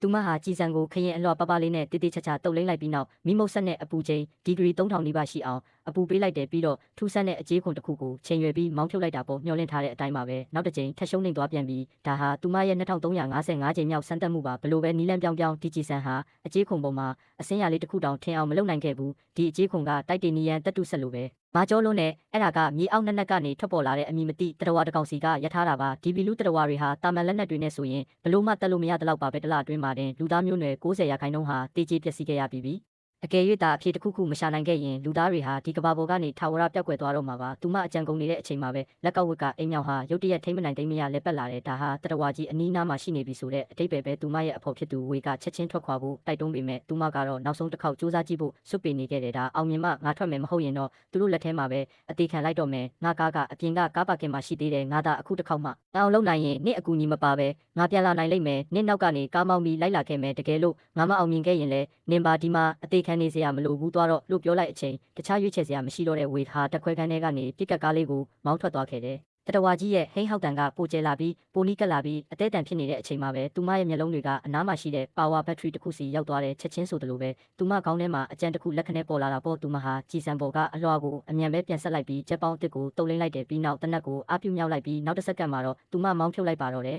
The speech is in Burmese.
သူမဟာကြည်စံကိုခရင်အလွှာပပလေးနဲ့တေးသေးချာချာတုပ်လိမ့်လိုက်ပြီးနောက်မိမုတ်ဆက်နဲ့အပူချိန်ဒီဂရီ3000နီးပါးရှိအောင်အပူပေးလိုက်တယ်ပြီးတော့ထူးဆန်းတဲ့အကြေးခွန်တစ်ခုကိုချိန်ရွယ်ပြီးမောင်းထုတ်လိုက်တာပေါ့မျှော်လင့်ထားတဲ့အတိုင်းပါပဲနောက်တစ်ချိန်ထက်ရှုံးနေသွားပြန်ပြီးဒါဟာသူမရဲ့2355ချိန်မြောက်စမ်းသပ်မှုပါဘလို့ပဲနီလန်းပြောင်းပြောင်းဒီကြည်စံဟာအကြေးခွန်ပုံမှာအစင်းရလေးတစ်ခုတောင်ထင်အောင်မလုပ်နိုင်ခဲ့ဘူးဒီအကြေးခွန်ကတိုက်တေနီယန်တက်တုဆက်လို့ပဲမာကျော်လုံးနဲ့အဲ့ဒါကမြေအောက်နက်နက်ကနေထွက်ပေါ်လာတဲ့အမည်မသိတရဝါတကောင်စီကရထားတာပါဒီဘီလူတရဝါတွေဟာတာမန်လက်နက်တွေနဲ့ဆိုရင်ဘလို့မှတက်လို့မရတဲ့လောက်ပါပဲတလအတွင်းမှာတင်လူသားမျိုးနွယ်90%ဟာတေးကြေးပျက်စီးခဲ့ရပြီအကယ်၍သာအဖြစ်တစ်ခုခုမရှာနိုင်ခဲ့ရင်လူသားတွေဟာဒီကဘာပေါ်ကနေထာဝရပျောက်ကွယ်သွားတော့မှာပါသူမအကြံကုန်နေတဲ့အချိန်မှာပဲလက်ကောက်ဝက်ကအိမ်မြောင်ဟာရုတ်တရက်ထိမ့်မနိုင်သိမ့်မရလက်ပတ်လာတယ်ဒါဟာတရဝါကြီးအနီးနားမှာရှိနေပြီဆိုတဲ့အတိတ်ပဲသူမရဲ့အဖို့ဖြစ်သူဝေကချက်ချင်းထွက်ခွာဖို့တိုက်တွန်းပေမဲ့သူမကတော့နောက်ဆုံးတစ်ခေါက်စူးစမ်းကြည့်ဖို့စွတ်ပေနေခဲ့တယ်ဒါအောင်မြင်မှငါထွက်မယ်မဟုတ်ရင်တော့သူတို့လက်ထဲမှာပဲအသေးခံလိုက်တော့မယ်ငါကားကအပြင်ကကားပါကင်မှာရှိသေးတယ်ငါသာအခုတစ်ခေါက်မှအောင်လုံးနိုင်ရင်နင့်အကူညီမပါပဲငါပြန်လာနိုင်လိမ့်မယ်နင့်နောက်ကနေကားမောင်းပြီးလိုက်လာခဲ့မယ်တကယ်လို့ငါမအောင်မြင်ခဲ့ရင်လည်းနင်ပါဒီမှာအသေးခံနေစရာမလိုဘူးသွားတော့လို့ပြောလိုက်အချိန်တခြားရွေးချယ်စရာမရှိတော့တဲ့ဝေဟာတက်ခွဲခန်းထဲကနေပြစ်ကတ်ကားလေးကိုမောင်းထွက်သွားခဲ့တယ်တတဝါကြီးရဲ့ဟိန်းဟောက်တန်ကပိုကျဲလာပြီးပိုနီးကပ်လာပြီးအသေးတန်ဖြစ်နေတဲ့အချိန်မှာပဲသူမရဲ့မျက်လုံးတွေကအနားမှာရှိတဲ့ power battery တစ်ခုစီရောက်သွားတဲ့ချက်ချင်းဆိုသလိုပဲသူမခေါင်းထဲမှာအကြံတစ်ခုလက်ခနဲ့ပေါ်လာတာပေါ့သူမဟာကြည်စံပေါ်ကအလွှာကိုအမြန်ပဲပြန်ဆက်လိုက်ပြီးချက်ပေါင်းအစ်စ်ကိုတုပ်လိမ့်လိုက်တယ်ပြီးနောက်တနက်ကိုအပြုတ်မြောက်လိုက်ပြီးနောက်တစ်စက္ကန့်မှာတော့သူမမောင်းဖြုတ်လိုက်ပါတော့တယ်